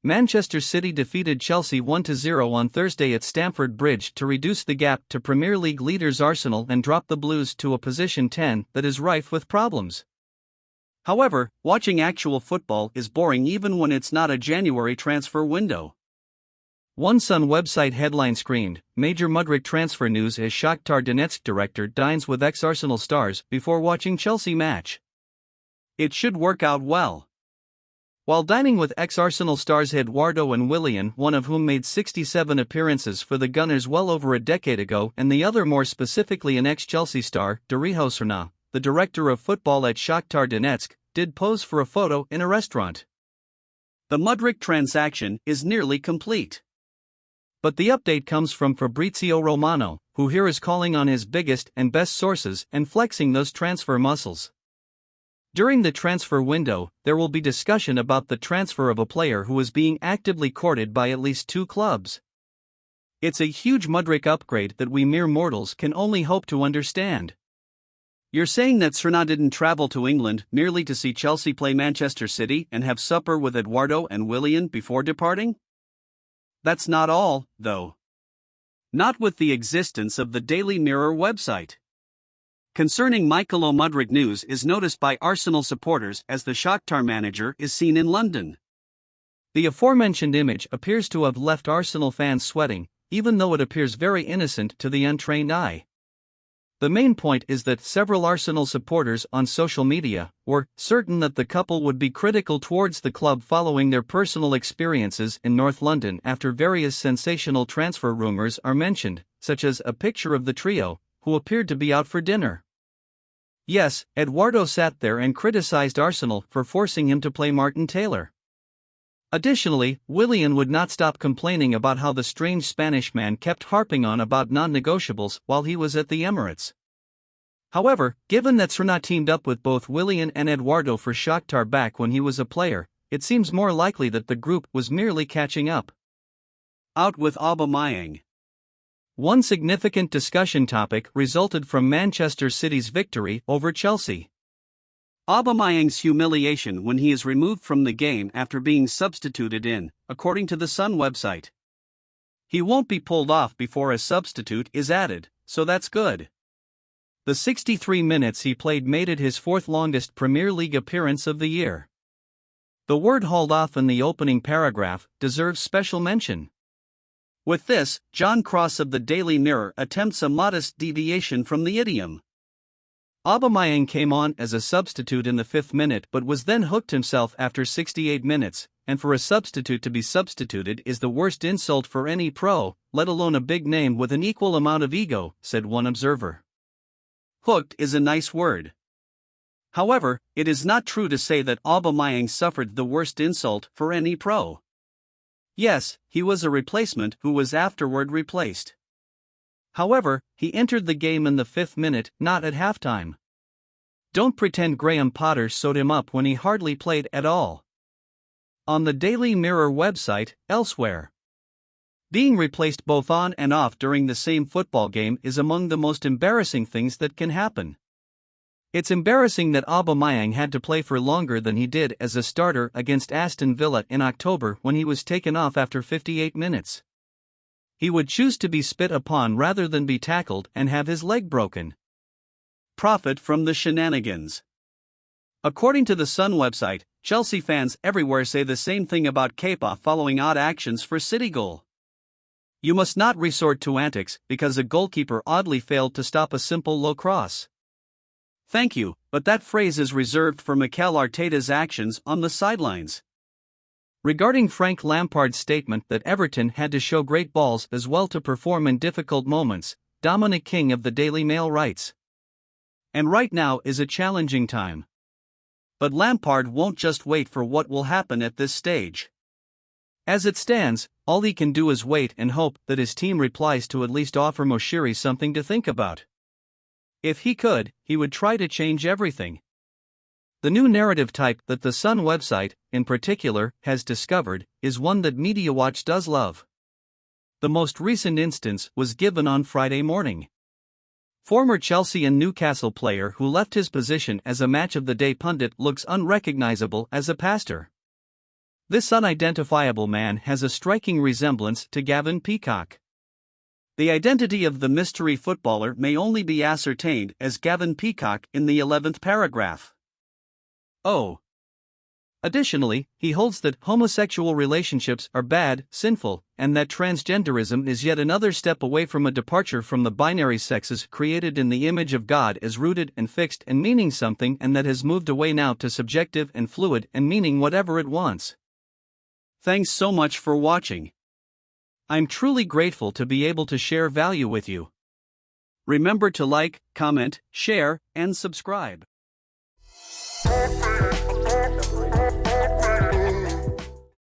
Manchester City defeated Chelsea 1-0 on Thursday at Stamford Bridge to reduce the gap to Premier League leaders Arsenal and drop the Blues to a position 10 that is rife with problems. However, watching actual football is boring even when it's not a January transfer window. One Sun website headline screamed, "Major Mudryk transfer news as Shakhtar Donetsk director dines with ex-Arsenal stars before watching Chelsea match." It should work out well. While dining with ex-Arsenal stars Eduardo and Willian, one of whom made 67 appearances for the Gunners well over a decade ago and the other more specifically an ex-Chelsea star, Darijo Srna, the director of football at Shakhtar Donetsk, did pose for a photo in a restaurant. The Mudryk transaction is nearly complete. But the update comes from Fabrizio Romano, who here is calling on his biggest and best sources and flexing those transfer muscles. During the transfer window, there will be discussion about the transfer of a player who is being actively courted by at least 2 clubs. It's a huge Mudryk upgrade that we mere mortals can only hope to understand. You're saying that Srna didn't travel to England merely to see Chelsea play Manchester City and have supper with Eduardo and Willian before departing? That's not all, though. Not with the existence of the Daily Mirror website. Concerning Michael Mudryk, news is noticed by Arsenal supporters as the Shakhtar manager is seen in London. The aforementioned image appears to have left Arsenal fans sweating, even though it appears very innocent to the untrained eye. The main point is that several Arsenal supporters on social media were certain that the couple would be critical towards the club following their personal experiences in North London after various sensational transfer rumors are mentioned, such as a picture of the trio, who appeared to be out for dinner. Yes, Eduardo sat there and criticized Arsenal for forcing him to play Martin Taylor. Additionally, Willian would not stop complaining about how the strange Spanish man kept harping on about non-negotiables while he was at the Emirates. However, given that Srna teamed up with both Willian and Eduardo for Shakhtar back when he was a player, it seems more likely that the group was merely catching up. Out with Aubameyang. One significant discussion topic resulted from Manchester City's victory over Chelsea. Aubameyang's humiliation when he is removed from the game after being substituted in, according to the Sun website. He won't be pulled off before a substitute is added, so that's good. The 63 minutes he played made it his 4th longest Premier League appearance of the year. The word hauled off in the opening paragraph deserves special mention. With this, John Cross of the Daily Mirror attempts a modest deviation from the idiom. Aubameyang came on as a substitute in the 5th minute but was then hooked himself after 68 minutes, and for a substitute to be substituted is the worst insult for any pro, let alone a big name with an equal amount of ego, said one observer. Hooked is a nice word. However, it is not true to say that Aubameyang suffered the worst insult for any pro. Yes, he was a replacement who was afterward replaced. However, he entered the game in the 5th minute, not at halftime. Don't pretend Graham Potter sewed him up when he hardly played at all. On the Daily Mirror website, elsewhere. Being replaced both on and off during the same football game is among the most embarrassing things that can happen. It's embarrassing that Aubameyang had to play for longer than he did as a starter against Aston Villa in October when he was taken off after 58 minutes. He would choose to be spit upon rather than be tackled and have his leg broken. Profit from the shenanigans. According to the Sun website, Chelsea fans everywhere say the same thing about Kepa following odd actions for City goal. You must not resort to antics because a goalkeeper oddly failed to stop a simple low cross. Thank you, but that phrase is reserved for Mikel Arteta's actions on the sidelines. Regarding Frank Lampard's statement that Everton had to show great balls as well to perform in difficult moments, Dominic King of the Daily Mail writes, "And right now is a challenging time. But Lampard won't just wait for what will happen at this stage. As it stands, all he can do is wait and hope that his team replies to at least offer Moshiri something to think about. If he could, he would try to change everything." The new narrative type that the Sun website, in particular, has discovered, is one that MediaWatch does love. The most recent instance was given on Friday morning. Former Chelsea and Newcastle player who left his position as a match-of-the-day pundit looks unrecognizable as a pastor. This unidentifiable man has a striking resemblance to Gavin Peacock. The identity of the mystery footballer may only be ascertained as Gavin Peacock in the 11th paragraph. Oh. Additionally, he holds that homosexual relationships are bad, sinful, and that transgenderism is yet another step away from a departure from the binary sexes created in the image of God as rooted and fixed and meaning something, and that has moved away now to subjective and fluid and meaning whatever it wants. Thanks so much for watching. I'm truly grateful to be able to share value with you. Remember to like, comment, share, and subscribe.